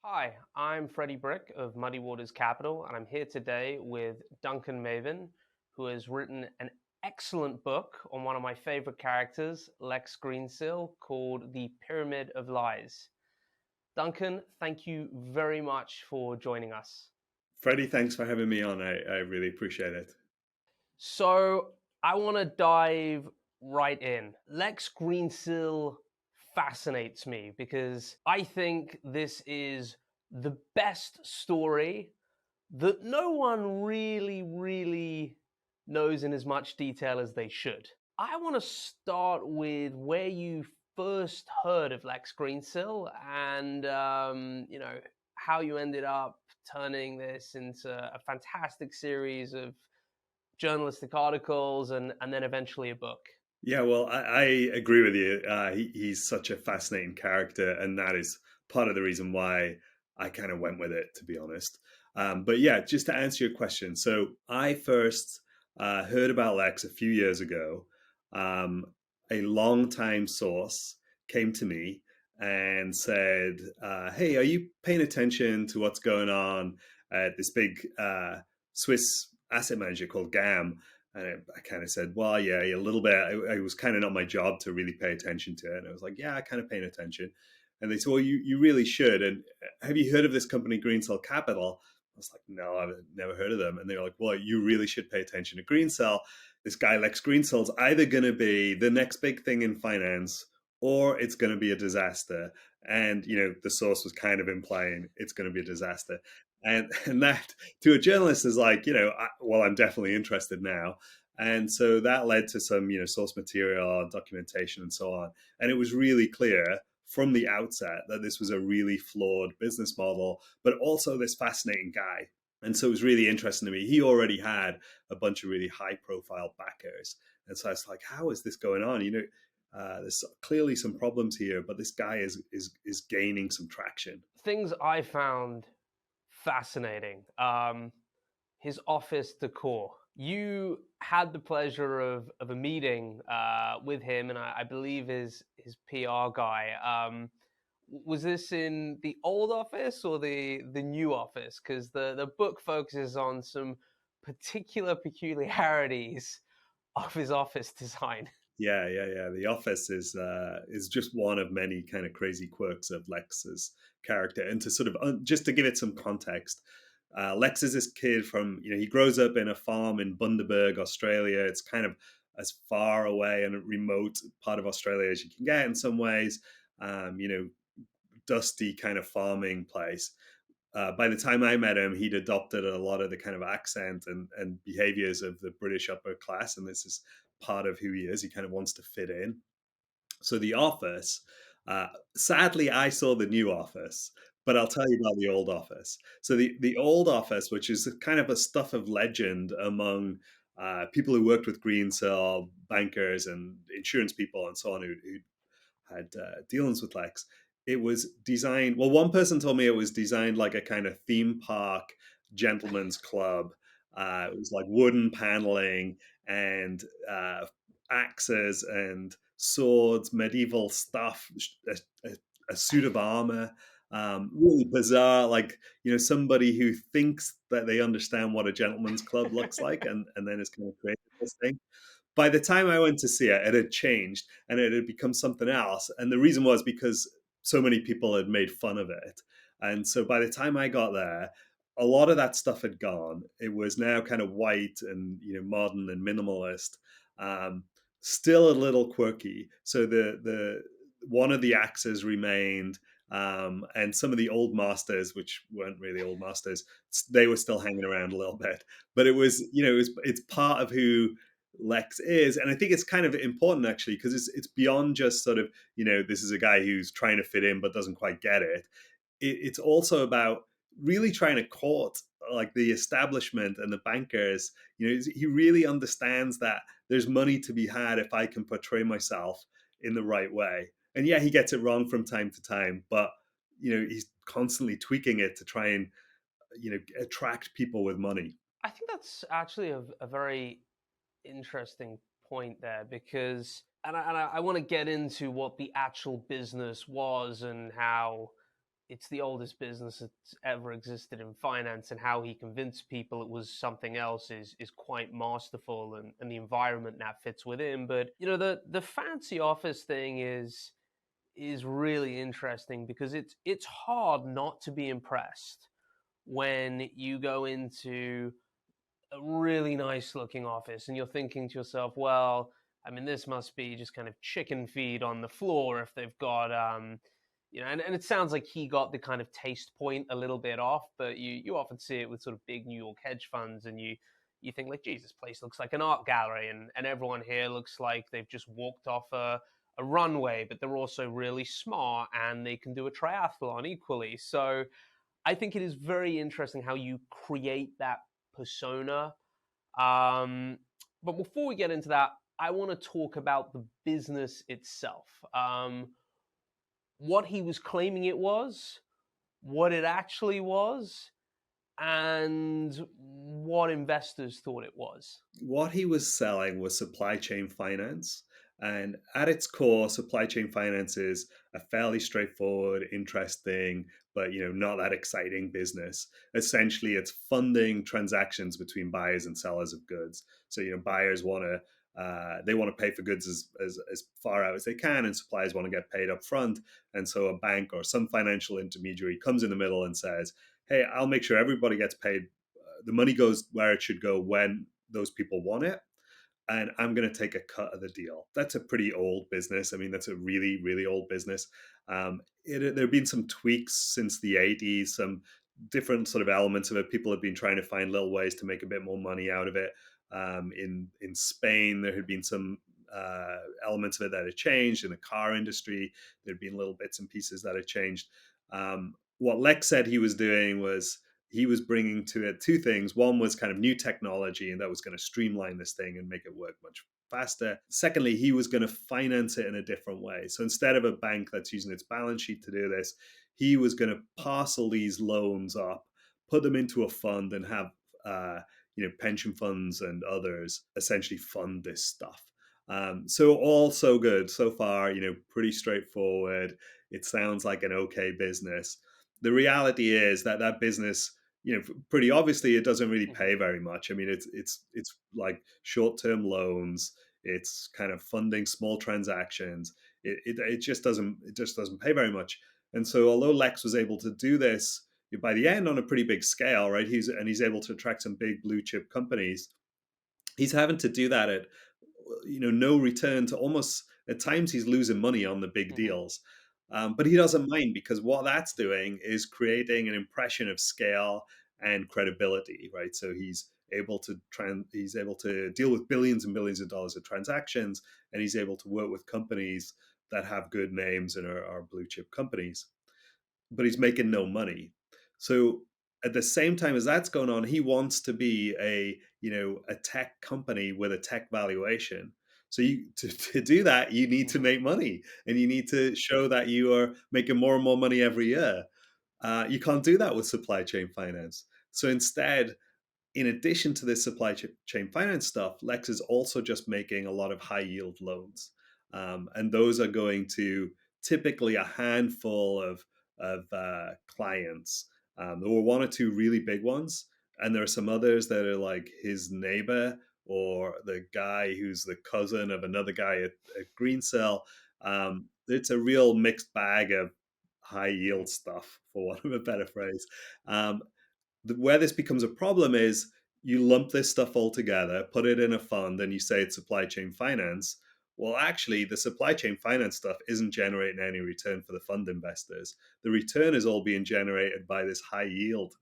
Hi, I'm Freddy Brick of Muddy Waters Capital, and I'm here today with Duncan Mavin, who has written an excellent book on one of my favorite characters, Lex Greensill, called The Pyramid of Lies. Duncan, thank you very much for joining us. Freddie, thanks for having me on. I really appreciate it. So, I want to dive right in. Lex Greensill fascinates me because I think this is the best story that no one really knows in as much detail as they should. I want to start with where you first heard of Lex Greensill and, how you ended up turning this into a fantastic series of journalistic articles and then eventually a book. Yeah, well, I agree with you. He's such a fascinating character, and that is part of the reason why I kind of went with it, to be honest. But yeah, just to answer your question, so I first heard about Lex a few years ago. Um, a longtime source came to me and said, "Hey, are you paying attention to what's going on at this big Swiss asset manager called GAM?" And I kind of said, well, yeah, a little bit. It was kind of not my job to really pay attention to it. And I was like, yeah, I kind of paying attention. And they said, well, you really should. And have you heard of this company, Greensill Capital? I was like, no, I've never heard of them. And they were like, well, you really should pay attention to Greensill. This guy, Lex Greensill's either going to be the next big thing in finance or it's going to be a disaster. And, the source was kind of implying it's going to be a disaster. And that to a journalist is like, well, I'm definitely interested now. And so that led to some, source material, documentation, and so on. And it was really clear from the outset that this was a really flawed business model, but also this fascinating guy. And so it was really interesting to me. He already had a bunch of really high profile backers. And so I was like, how is this going on? There's clearly some problems here, but this guy is gaining some traction. Things I found fascinating. His office decor. You had the pleasure of a meeting with him, and I believe his PR guy. Was this in the old office or the new office? Because the book focuses on some particular peculiarities of his office design. Yeah. The Office is just one of many kind of crazy quirks of Lex's character. And to sort of just to give it some context, Lex is this kid from he grows up in a farm in Bundaberg, Australia. It's kind of as far away and a remote part of Australia as you can get in some ways. Um, you know, Dusty kind of farming place. By the time I met him, he'd adopted a lot of the kind of accent and behaviors of the British upper class, and this is part of who he is. He kind of wants to fit in. So the Office, uh, sadly, I saw the new Office, but I'll tell you about the old Office. So the old Office, which is kind of a stuff of legend among people who worked with Greensill, bankers and insurance people and so on who had dealings with Lex. It was designed. Well, one person told me it was designed like a kind of theme park gentleman's club. It was like wooden paneling and axes and swords, medieval stuff, a, a suit of armor. Really bizarre, like somebody who thinks that they understand what a gentleman's club looks like, and then is kind of created this thing. By the time I went to see it, it had changed and it had become something else. And the reason was because so many people had made fun of it. And so by the time I got there, a lot of that stuff had gone. It was now kind of white and modern and minimalist. Um, Still a little quirky. So the one of the axes remained, and some of the old masters, which weren't really old masters, they were still hanging around a little bit. But it was it's part of who Lex is, and I think it's kind of important actually because it's beyond just sort of this is a guy who's trying to fit in but doesn't quite get it. It's also about really trying to court like the establishment and the bankers. He really understands that there's money to be had if I can portray myself in the right way. And yeah, he gets it wrong from time to time, but he's constantly tweaking it to try and attract people with money. I think that's actually a very interesting point there because, and I want to get into what the actual business was and how it's the oldest business that's ever existed in finance, and how he convinced people it was something else is quite masterful, and the environment that fits within. But the fancy office thing is really interesting, because it's hard not to be impressed when you go into a really nice looking office and you're thinking to yourself, well, I mean, this must be just kind of chicken feed on the floor if they've got, and it sounds like he got the kind of taste point a little bit off, but you often see it with sort of big New York hedge funds, and you think like, geez, this place looks like an art gallery, and everyone here looks like they've just walked off a runway, but they're also really smart and they can do a triathlon equally. So I think it is very interesting how you create that persona. Um, but before we get into that, I want to talk about the business itself. What he was claiming it was, what it actually was, and what investors thought it was. What he was selling was supply chain finance. And at its core, supply chain finance is a fairly straightforward, interesting, but not that exciting business. Essentially, it's funding transactions between buyers and sellers of goods. So buyers want to they want to pay for goods as far out as they can, and suppliers want to get paid up front. And so a bank or some financial intermediary comes in the middle and says, "Hey, I'll make sure everybody gets paid. The money goes where it should go when those people want it, and I'm going to take a cut of the deal." That's a pretty old business. I mean, that's a really, really old business. There have been some tweaks since the 80s, some different sort of elements of it. People have been trying to find little ways to make a bit more money out of it. In Spain, there had been some elements of it that had changed. In the car industry, there had been little bits and pieces that had changed. What Lex said he was doing was he was bringing to it two things. One was kind of new technology, and that was going to streamline this thing and make it work much faster. Secondly, he was going to finance it in a different way. So instead of a bank that's using its balance sheet to do this, he was going to parcel these loans up, put them into a fund, and have pension funds and others essentially fund this stuff. So all so good so far. Pretty straightforward. It sounds like an okay business. The reality is that business, pretty obviously, it doesn't really pay very much. I mean, it's like short-term loans. It's kind of funding small transactions. It just doesn't pay very much. And so, although Lex was able to do this by the end on a pretty big scale, right? He's able to attract some big blue chip companies. He's having to do that at no return to almost at times he's losing money on the big deals. But he doesn't mind, because what that's doing is creating an impression of scale and credibility, right? So he's able to deal with billions and billions of dollars of transactions, and he's able to work with companies that have good names and are blue chip companies. But he's making no money. So at the same time as that's going on, he wants to be a tech company with a tech valuation. So to do that, you need to make money, and you need to show that you are making more and more money every year. You can't do that with supply chain finance. So instead, in addition to this supply chain finance stuff, Lex is also just making a lot of high yield loans. And those are going to typically a handful of clients. There were one or two really big ones, and there are some others that are like his neighbor or the guy who's the cousin of another guy at Greensill. It's a real mixed bag of high yield stuff, for want of a better phrase. Where this becomes a problem is you lump this stuff all together, put it in a fund, and you say it's supply chain finance. Well, actually, the supply chain finance stuff isn't generating any return for the fund investors. The return is all being generated by this high yield,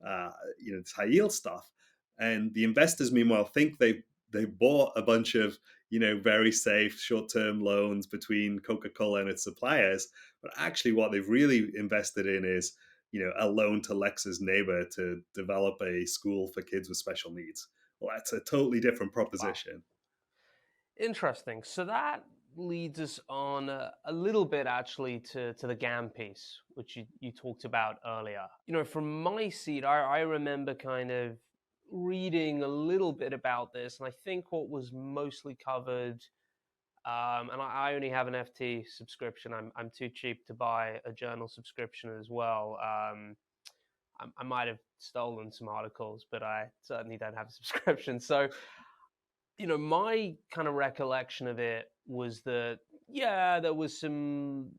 this high yield stuff. And the investors, meanwhile, think they bought a bunch of very safe short-term loans between Coca-Cola and its suppliers, but actually, what they've really invested in is a loan to Lex's neighbor to develop a school for kids with special needs. Well, that's a totally different proposition. Wow. Interesting. So that leads us on a little bit actually to the GAM piece, which you talked about earlier. From my seat, I remember kind of reading a little bit about this, and I think what was mostly covered And I only have an FT subscription. I'm too cheap to buy a journal subscription as well. I might have stolen some articles, but I certainly don't have a subscription. So, my kind of recollection of it was that, yeah, there was some,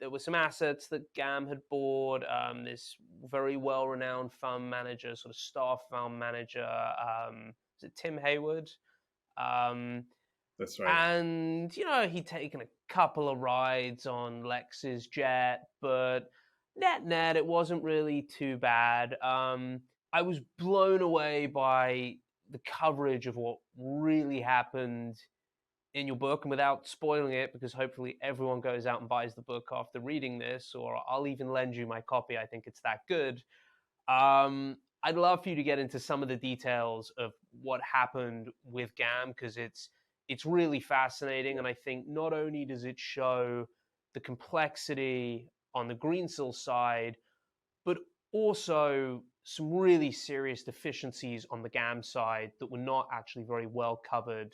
there were some assets that GAM had bought. This very well-renowned fund manager, sort of staff fund manager, is it Tim Hayward? That's right. And, he'd taken a couple of rides on Lex's jet, but net, it wasn't really too bad. I was blown away by the coverage of what really happened in your book, and without spoiling it, because hopefully everyone goes out and buys the book after reading this, or I'll even lend you my copy. I think it's that good. I'd love for you to get into some of the details of what happened with GAM, because it's really fascinating, and I think not only does it show the complexity on the Greensill side, but also some really serious deficiencies on the GAM side that were not actually very well covered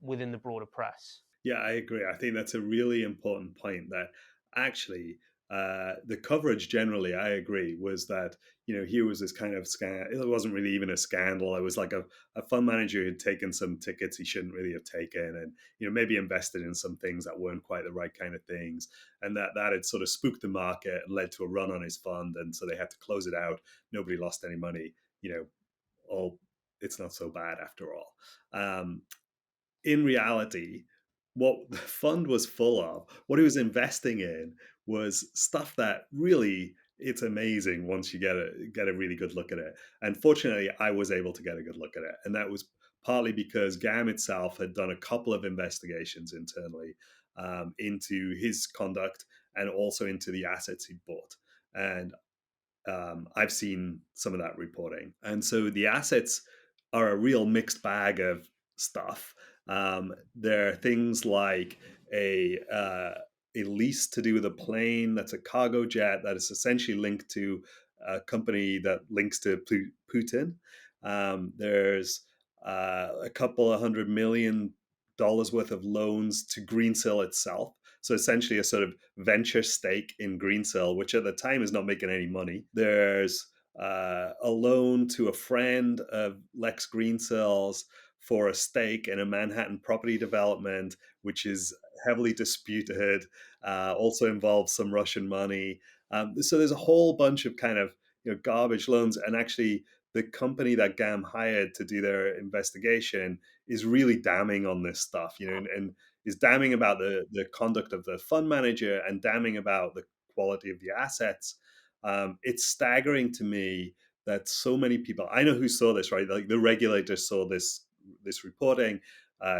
within the broader press. Yeah, I agree. I think that's a really important point that actually the coverage generally, I agree, was that, here was this kind of scandal. It wasn't really even a scandal. It was like a fund manager who had taken some tickets he shouldn't really have taken and, maybe invested in some things that weren't quite the right kind of things. And that had sort of spooked the market and led to a run on his fund. And so they had to close it out. Nobody lost any money, all, it's not so bad after all. In reality, what the fund was full of, what he was investing in, was stuff that really, it's amazing once you get a really good look at it. And fortunately, I was able to get a good look at it, and that was partly because GAM itself had done a couple of investigations internally into his conduct and also into the assets he bought. And I've seen some of that reporting. And so the assets are a real mixed bag of stuff. There are things like a lease to do with a plane that's a cargo jet that is essentially linked to a company that links to Putin. There's a couple of $100 million worth of loans to Greensill itself. So essentially a sort of venture stake in Greensill, which at the time is not making any money. There's a loan to a friend of Lex Greensill's for a stake in a Manhattan property development, which is heavily disputed, also involves some Russian money. So there's a whole bunch of kind of garbage loans. And actually, the company that GAM hired to do their investigation is really damning on this stuff, and is damning about the conduct of the fund manager and damning about the quality of the assets. It's staggering to me that so many people, I know who saw this, right? Like the regulators saw this reporting,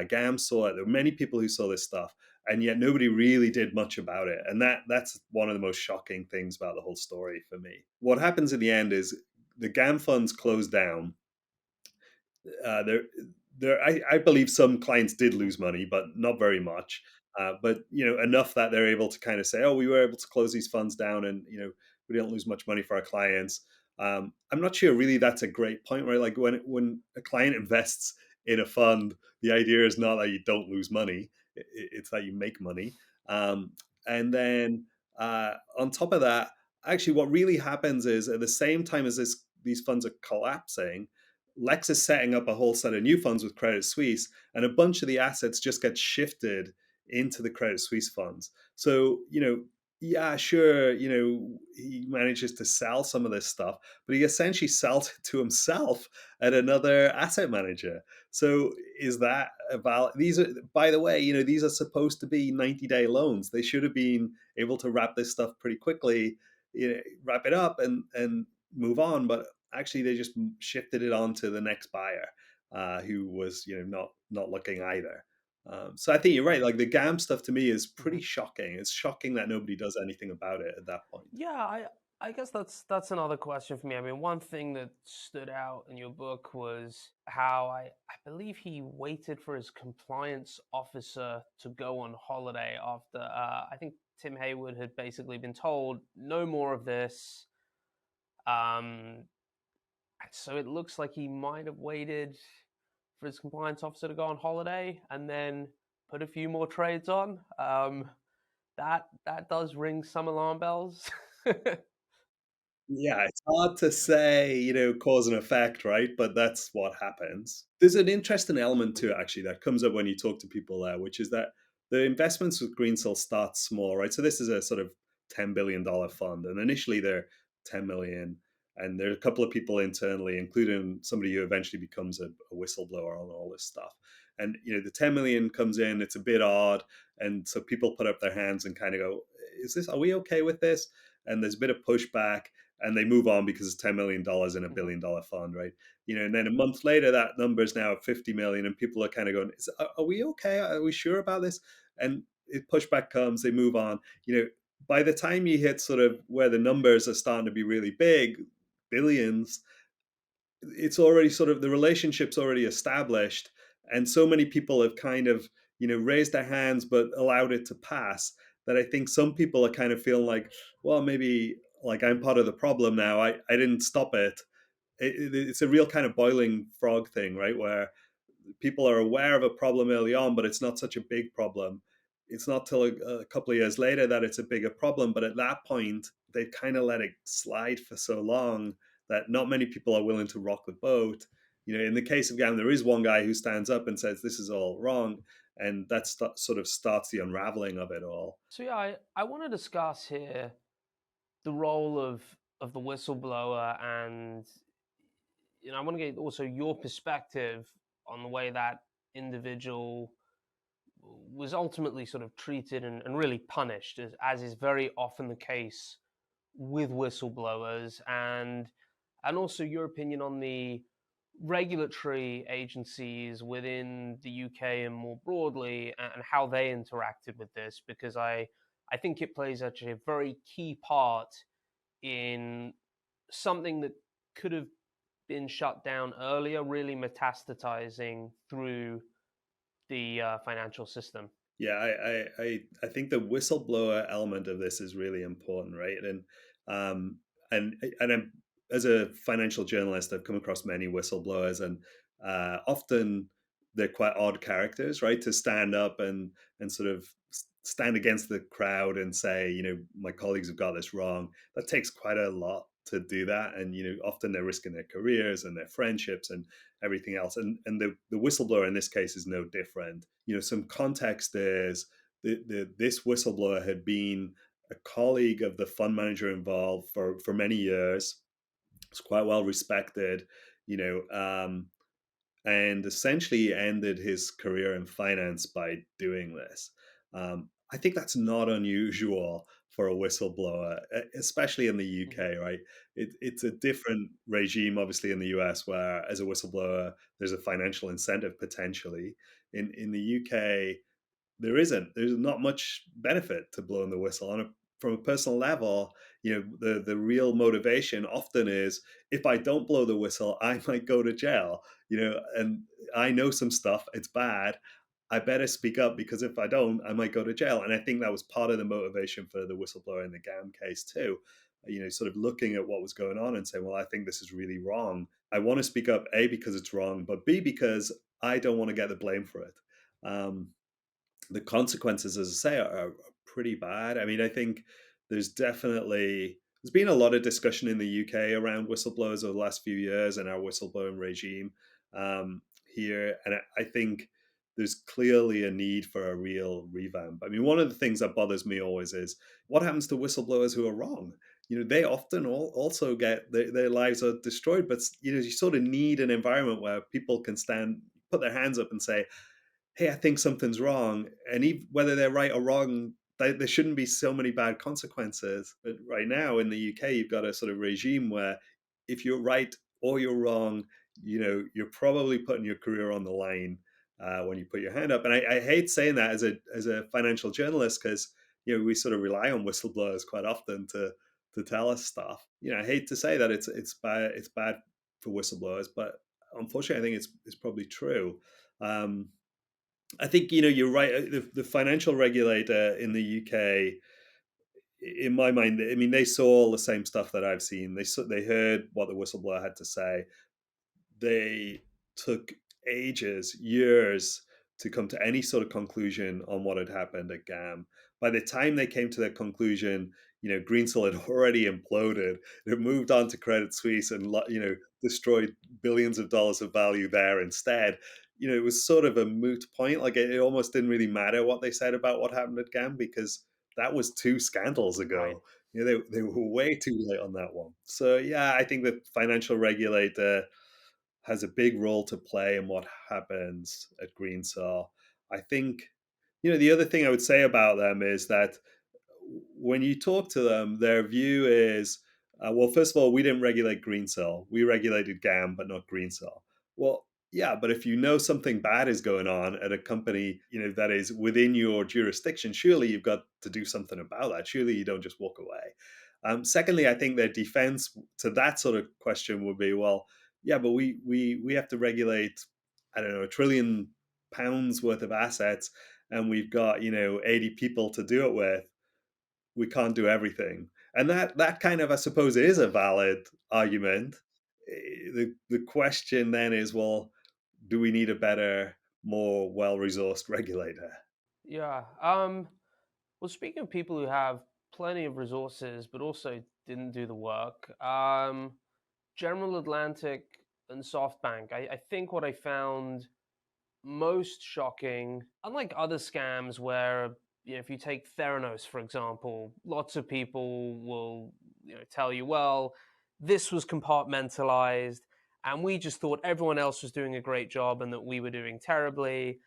GAM saw it. There were many people who saw this stuff, and yet nobody really did much about it. And that's one of the most shocking things about the whole story for me. What happens in the end is the GAM funds closed down. I believe some clients did lose money, but not very much. But enough that they're able to kind of say, "Oh, we were able to close these funds down, and we didn't lose much money for our clients." I'm not sure really that's a great point, right? Like when a client invests in a fund, the idea is not that you don't lose money; it's that you make money. And then on top of that, actually, what really happens is at the same time as these funds are collapsing, Lex is setting up a whole set of new funds with Credit Suisse, and a bunch of the assets just get shifted into the Credit Suisse funds. So, yeah, sure, he manages to sell some of this stuff, but he essentially sells it to himself at another asset manager. So is that a valid? These are, by the way, these are supposed to be 90-day loans. They should have been able to wrap this stuff pretty quickly, wrap it up and move on. But actually, they just shifted it on to the next buyer, who was not looking either. So I think you're right. Like the GAM stuff to me is pretty shocking. It's shocking that nobody does anything about it at that point. Yeah, I guess that's another question for me. I mean, one thing that stood out in your book was how I believe he waited for his compliance officer to go on holiday after I think Tim Hayward had basically been told no more of this. So it looks like he might have waited for his compliance officer to go on holiday and then put a few more trades on. That does ring some alarm bells. Yeah, it's hard to say, cause and effect, right? But that's what happens. There's an interesting element to it, actually, that comes up when you talk to people there, which is that the investments with Greensill start small, right? So this is a sort of $10 billion fund, and initially they're 10 million. And there are a couple of people internally, including somebody who eventually becomes a whistleblower on all this stuff. And the 10 million comes in, it's a bit odd. And so people put up their hands and kind of go, are we okay with this? And there's a bit of pushback, and they move on because it's $10 million in a $1 billion fund, right? And then a month later, that number is now 50 million, and people are kind of going, "Are we okay? Are we sure about this?" And pushback comes, they move on. By the time you hit sort of where the numbers are starting to be really big, billions, it's already sort of the relationship's already established, and so many people have kind of raised their hands but allowed it to pass, that I think some people are kind of feeling like, well, maybe like I'm part of the problem now. I didn't stop it. It's a real kind of boiling frog thing, right? Where people are aware of a problem early on, but it's not such a big problem. It's not till a couple of years later that it's a bigger problem. But at that point, they kind of let it slide for so long that not many people are willing to rock the boat. In the case of GAM, there is one guy who stands up and says this is all wrong, and that sort of starts the unraveling of it all. So yeah, I want to discuss here the role of the whistleblower, and I want to get also your perspective on the way that individual was ultimately sort of treated and really punished, as is very often the case with whistleblowers, and also your opinion on the regulatory agencies within the UK and more broadly, and how they interacted with this, because I think it plays actually a very key part in something that could have been shut down earlier, really metastatizing through the financial system. Yeah, I think the whistleblower element of this is really important, right? Um, and I'm, as a financial journalist, I've come across many whistleblowers, and often they're quite odd characters, right? To stand up and sort of stand against the crowd and say, my colleagues have got this wrong. That takes quite a lot to do that, and often they're risking their careers and their friendships and everything else. And the whistleblower in this case is no different. Some context is this whistleblower had been a colleague of the fund manager involved for many years. It's quite well respected, you know, um, and essentially ended his career in finance by doing this. I think that's not unusual for a whistleblower, especially in the UK, right? It's a different regime, obviously, in the US, where as a whistleblower, there's a financial incentive potentially. In the UK, there's not much benefit to blowing the whistle from a personal level. The real motivation often is, if I don't blow the whistle, I might go to jail. And I know some stuff, it's bad, I better speak up, because if I don't, I might go to jail. And I think that was part of the motivation for the whistleblower in the GAM case too. Sort of looking at what was going on and saying, well, I think this is really wrong. I want to speak up, A, because it's wrong, but B, because I don't want to get the blame for it. The consequences, as I say, are pretty bad. I mean, I think there's been a lot of discussion in the UK around whistleblowers over the last few years and our whistleblowing regime here. And I think there's clearly a need for a real revamp. I mean, one of the things that bothers me always is, what happens to whistleblowers who are wrong? They often also get their lives are destroyed, but you sort of need an environment where people can put their hands up and say, hey, I think something's wrong. And even whether they're right or wrong, there shouldn't be so many bad consequences. But right now in the UK, you've got a sort of regime where if you're right or you're wrong, you're probably putting your career on the line when you put your hand up. And I hate saying that as a financial journalist, because we sort of rely on whistleblowers quite often to tell us stuff. I hate to say that it's bad for whistleblowers, but unfortunately, I think it's probably true. I think you're right. The financial regulator in the UK, in my mind, I mean, they saw all the same stuff that I've seen. They heard what the whistleblower had to say. They took ages, years to come to any sort of conclusion on what had happened at GAM. By the time they came to their conclusion, Greensill had already imploded. It moved on to Credit Suisse and destroyed billions of dollars of value there instead. It was sort of a moot point. Like it almost didn't really matter what they said about what happened at GAM because that was 2 scandals Right. ago. They were way too late on that one. So yeah, I think the financial regulator has a big role to play in what happens at Greensill. I think, the other thing I would say about them is that when you talk to them, their view is, well, first of all, we didn't regulate Greensill. We regulated GAM, but not Greensill. Well, yeah, but if you know something bad is going on at a company, that is within your jurisdiction, surely you've got to do something about that. Surely you don't just walk away. Secondly, I think their defense to that sort of question would be, well, yeah, but we have to regulate, I don't know, £1 trillion worth of assets, and we've got 80 people to do it with. We can't do everything, and that kind of, I suppose, is a valid argument. The question then is, well, do we need a better, more well-resourced regulator? Yeah. Well, speaking of people who have plenty of resources but also didn't do the work, General Atlantic and SoftBank, I think what I found most shocking, unlike other scams where, if you take Theranos, for example, lots of people will tell you, well, this was compartmentalized and we just thought everyone else was doing a great job and that we were doing terribly.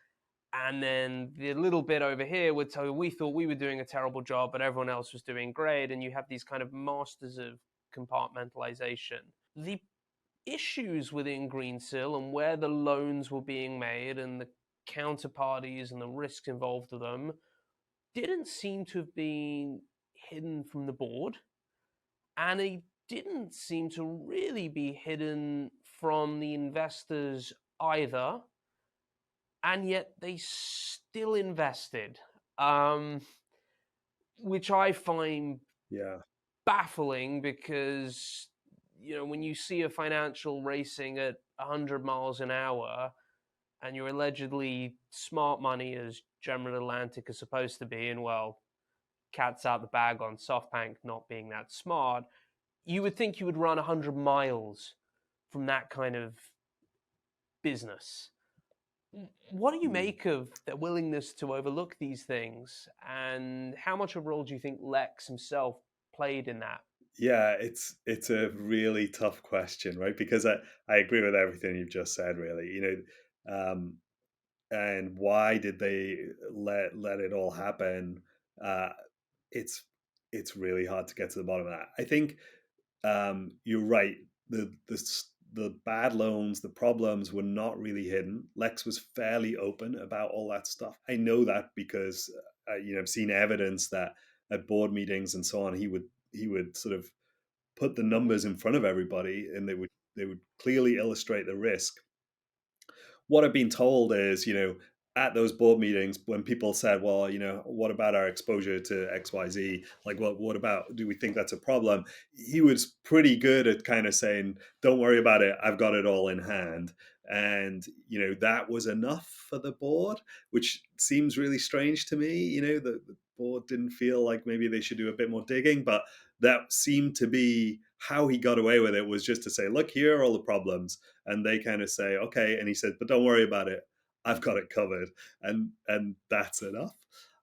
And then the little bit over here would tell you we thought we were doing a terrible job, but everyone else was doing great. And you have these kind of masters of compartmentalization. The issues within Greensill and where the loans were being made and the counterparties and the risks involved with them didn't seem to have been hidden from the board. And it didn't seem to really be hidden from the investors either, and yet they still invested, which I find Yeah. baffling because when you see a financial racing at 100 miles an hour and you're allegedly smart money as General Atlantic is supposed to be, and well, cat's out the bag on SoftBank not being that smart, you would think you would run 100 miles from that kind of business. What do you make of their willingness to overlook these things, and how much of a role do you think Lex himself played in that? Yeah, it's a really tough question, right? Because I agree with everything you've just said, really. And why did they let it all happen? Uh, it's it's really hard to get to the bottom of that. I think you're right. The bad loans, the problems were not really hidden. Lex was fairly open about all that stuff. I know that because I've seen evidence that at board meetings and so on, he would sort of put the numbers in front of everybody, and they would clearly illustrate the risk. What I've been told is, at those board meetings, when people said, well, what about our exposure to XYZ? Like, what about, do we think that's a problem? He was pretty good at kind of saying, don't worry about it. I've got it all in hand. And, that was enough for the board, which seems really strange to me. The board didn't feel like maybe they should do a bit more digging, but that seemed to be how he got away with it, was just to say, look, here are all the problems, and they kind of say, okay. And he said, but don't worry about it. I've got it covered. And that's enough.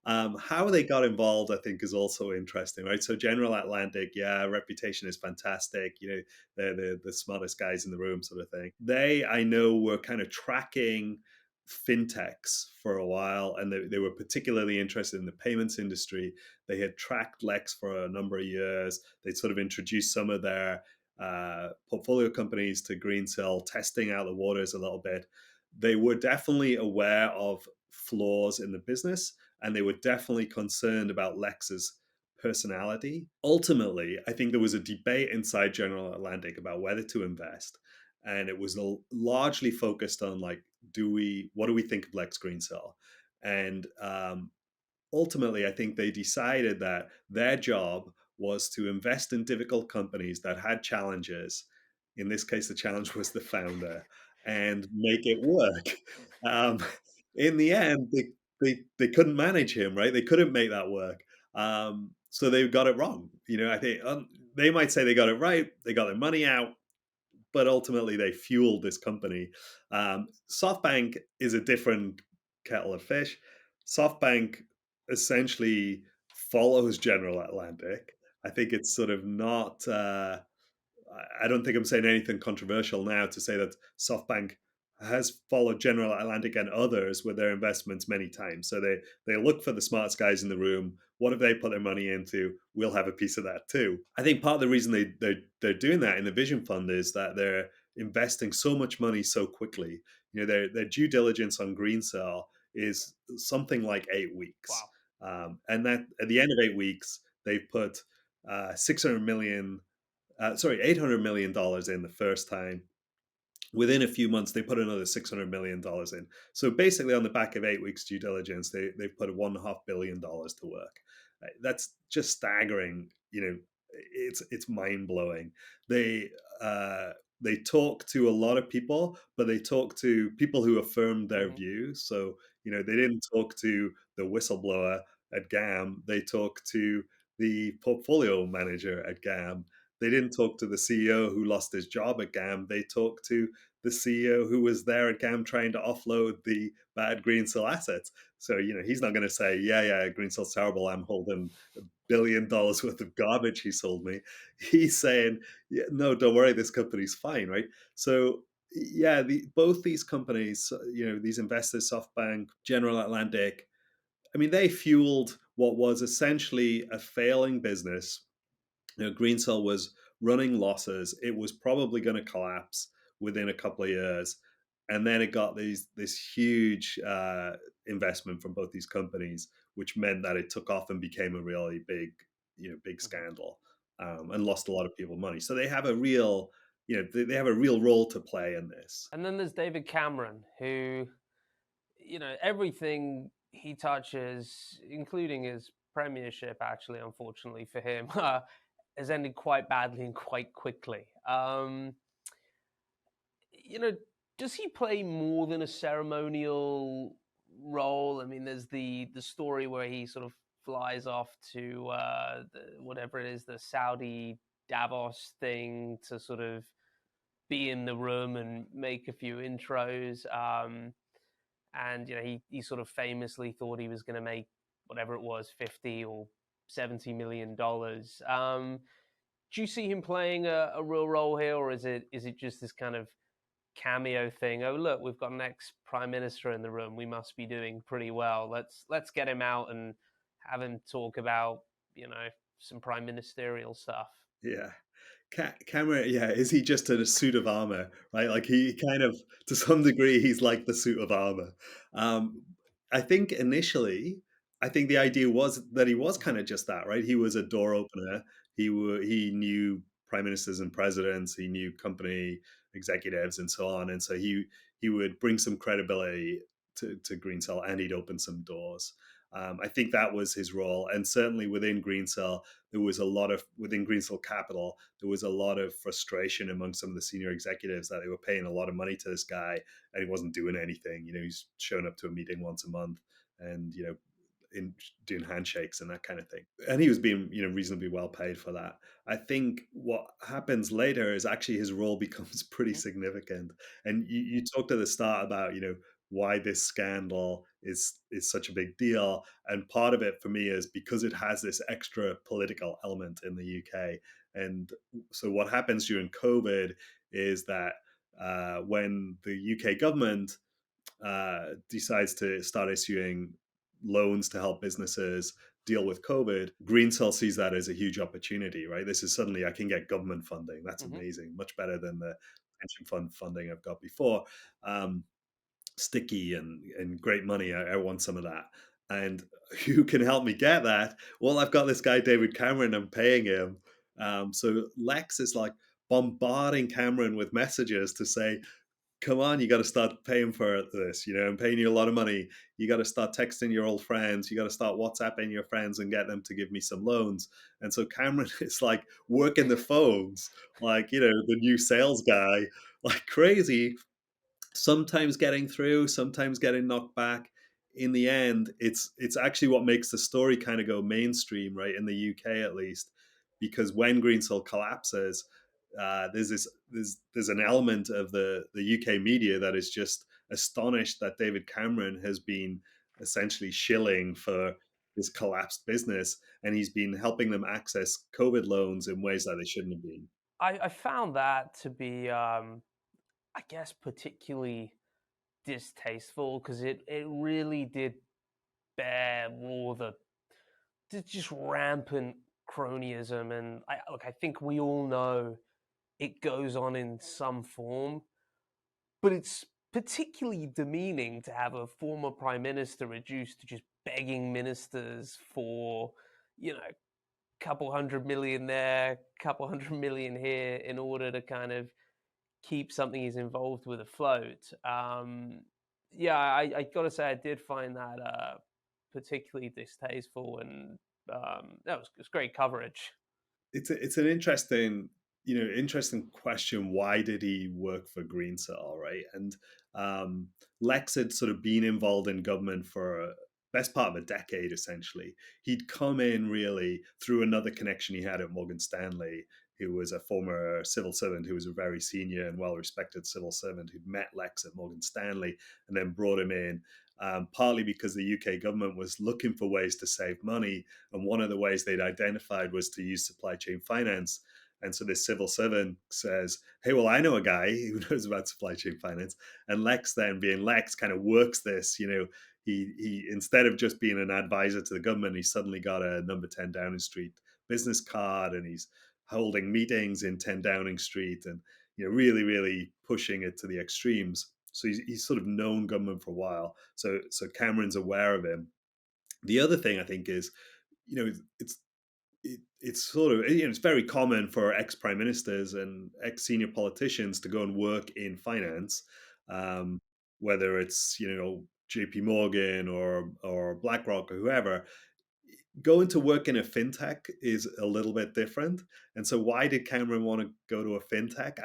How they got involved, I think, is also interesting, right? So General Atlantic, yeah, reputation is fantastic. They're the smartest guys in the room, sort of thing. They, I know, were kind of tracking fintechs for a while, and they were particularly interested in the payments industry. They had tracked Lex for a number of years. They sort of introduced some of their portfolio companies to Greensill, testing out the waters a little bit. They were definitely aware of flaws in the business, and they were definitely concerned about Lex's personality. Ultimately, I think there was a debate inside General Atlantic about whether to invest, and it was largely focused on, like, what do we think of Lex Greensill? And ultimately, I think they decided that their job was to invest in difficult companies that had challenges. In this case, the challenge was the founder, and make it work. Um, in the end, they couldn't manage him, right? They couldn't make that work. So they got it wrong. I think they might say they got it right. They got their money out, but ultimately they fueled this company. SoftBank is a different kettle of fish. SoftBank essentially follows General Atlantic. I think it's sort of not. I don't think I'm saying anything controversial now to say that SoftBank has followed General Atlantic and others with their investments many times. So they look for the smartest guys in the room. What have they put their money into? We'll have a piece of that too. I think part of the reason they're doing that in the Vision Fund is that they're investing so much money so quickly. Their due diligence on Greensill is something like 8 weeks, Wow. and that at the end of 8 weeks they've put 600 million $800 million in the first time. Within a few months, they put another $600 million in. So basically, on the back of 8 weeks due diligence, they put $1.5 billion to work. That's just staggering. It's mind blowing. They they talk to a lot of people, but they talk to people who affirmed their Hmm. views. So they didn't talk to the whistleblower at GAM. They talked to the portfolio manager at GAM. They didn't talk to the CEO who lost his job at GAM. They talked to the CEO who was there at GAM trying to offload the bad Greensill assets. So, he's not going to say, yeah, Greensill's terrible. I'm holding $1 billion worth of garbage he sold me. He's saying, yeah, no, don't worry, this company's fine, right? So, yeah, both these companies, these investors, SoftBank, General Atlantic, I mean, they fueled what was essentially a failing business. Greensill was running losses. It was probably going to collapse within a couple of years, and then it got this huge investment from both these companies, which meant that it took off and became a really big Hmm. scandal, and lost a lot of people money. So they have a real, they have a real role to play in this. And then there's David Cameron, who, everything he touches, including his premiership, actually, unfortunately for him, has ended quite badly and quite quickly. You know, does he play more than a ceremonial role? I mean, there's the story where he sort of flies off to whatever it is, the Saudi Davos thing, to sort of be in the room and make a few intros. And he sort of famously thought he was going to make whatever it was, 50 or $70 million. Do you see him playing a real role here, or is it just this kind of cameo thing? Oh, look, we've got an ex prime minister in the room. We must be doing pretty well. Let's get him out and have him talk about some prime ministerial stuff. Yeah. Camera, yeah, is he just in a suit of armor, right? Like he kind of, to some degree, he's like the suit of armor. Um, I think initially, I think the idea was that he was kind Mhm. of just that, right? He was a door opener. He knew prime ministers and presidents. He knew company executives and so on, and so he would bring some credibility to Greensill, and he'd open some doors. I think that was his role, and certainly within Greensill, there was a lot of within Greensill Capital, there was a lot of frustration among some of the senior executives that they were paying a lot of money to this guy and he wasn't doing anything. He's showing up to a meeting once a month and in doing handshakes and that kind of thing. And he was being reasonably well paid for that. I think what happens later is actually his role becomes pretty Mhm. significant. And you talked at the start about why this scandal is such a big deal, and part of it for me is because it has this extra political element in the UK. And so what happens during COVID is that when the UK government decides to start issuing loans to help businesses deal with COVID, Greensill sees that as a huge opportunity, right? This is suddenly I can get government funding. That's Mhm. amazing, much better than the pension fund funding I've got before. Sticky and great money. I want some of that. And who can help me get that? Well, I've got this guy, David Cameron, I'm paying him. So Lex is like bombarding Cameron with messages to say, come on, you got to start paying for this. I'm paying you a lot of money. You got to start texting your old friends. You got to start WhatsApping your friends and get them to give me some loans. And so Cameron is like working the phones, like, the new sales guy, like crazy, sometimes getting through, sometimes getting knocked back. In the end, it's actually what makes the story kind of go mainstream, right? In the UK, at least, because when Greensill collapses, there's an element of the UK media that is just astonished that David Cameron has been essentially shilling for this collapsed business, and he's been helping them access COVID loans in ways that they shouldn't have been. I found that to be, I guess, particularly distasteful because it really did bear all the just rampant cronyism. And I think we all know it goes on in some form, but it's particularly demeaning to have a former prime minister reduced to just begging ministers for, you know, couple hundred million there, couple hundred million here in order to kind of keep something he's involved with afloat. Yeah, I got to say, I did find that particularly distasteful, and that was great coverage. It's an interesting, interesting question. Why did he work for Greensill, right? And Lex had sort of been involved in government for best part of a decade, essentially. He'd come in really through another connection he had at Morgan Stanley, who was a former civil servant, who was a very senior and well-respected civil servant who'd met Lex at Morgan Stanley and then brought him in, partly because the UK government was looking for ways to save money, and one of the ways they'd identified was to use supply chain finance. And so this civil servant says, hey, well, I know a guy who knows about supply chain finance. And Lex, then being Lex, kind of works this, he instead of just being an advisor to the government, he suddenly got a number 10 Downing Street business card, and he's holding meetings in 10 Downing Street, and really, really pushing it to the extremes. So he's sort of known government for a while. So Cameron's aware of him. The other thing I think is, it's it's sort of, it's very common for ex prime ministers and ex senior politicians to go and work in finance, um, whether it's J.P. Morgan or BlackRock or whoever. Going to work in a fintech is a little bit different. And so why did Cameron want to go to a fintech?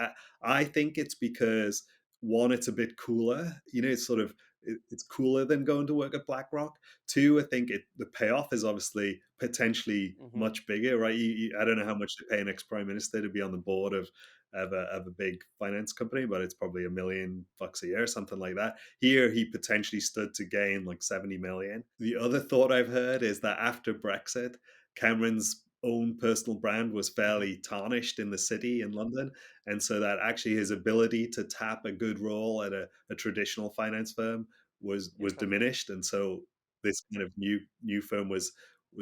I think it's because, one, it's a bit cooler. It's sort of, it's cooler than going to work at BlackRock. Two, I think the payoff is obviously potentially Mm-hmm. much bigger, right? I don't know how much they pay an ex-prime minister to be on the board of a big finance company, but it's probably $1 million a year, something like that. Here, he potentially stood to gain like 70 million. The other thought I've heard is that after Brexit, Cameron's own personal brand was Mm-hmm. fairly tarnished in the city in London. And so that actually his ability to tap a good role at a traditional finance firm was Interesting. diminished. And so this kind of new firm was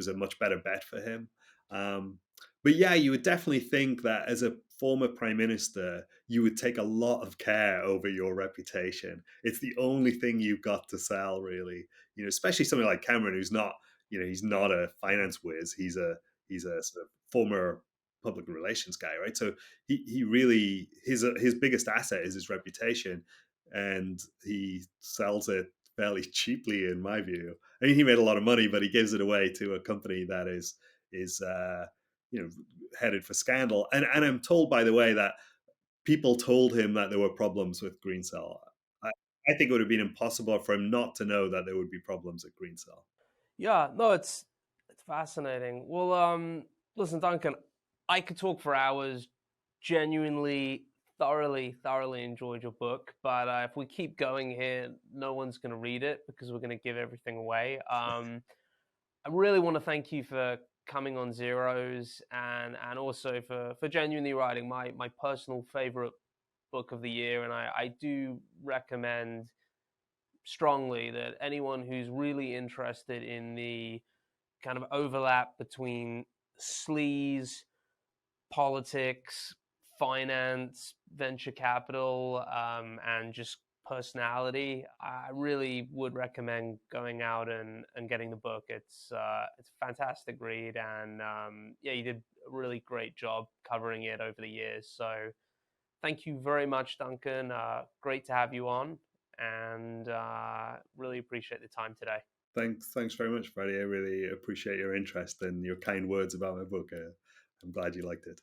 a much better bet for him. Um, but yeah, you would definitely think that as a former prime minister, you would take a lot of care over your reputation. It's the only thing you've got to sell, really. Especially something like Cameron, who's not, he's not a finance whiz. He's a sort of former public relations guy, right? So he really his biggest asset is his reputation, and he sells it fairly cheaply, in my view. I mean, he made a lot of money, but he gives it away to a company that is you know headed for scandal. And I'm told, by the way, that people told him that there were problems with Greensill. I, I think it would have been impossible for him not to know that there would be problems at Greensill. Yeah, no, it's fascinating. Well, listen, Duncan, I could talk for hours. Genuinely, thoroughly enjoyed your book. But if we keep going here, no one's going to read it because we're going to give everything away. I really want to thank you for coming on Zeros, and also for genuinely writing my personal favorite book of the year. And I do recommend strongly that anyone who's really interested in the kind of overlap between sleaze, politics, finance, venture capital, and just personality, I really would recommend going out and getting the book. It's a fantastic read, and yeah, you did a really great job covering it over the years. So thank you very much, Duncan. Great to have you on, and really appreciate the time today. Thanks very much, Freddie. I really appreciate your interest and your kind words about my book. I'm glad you liked it.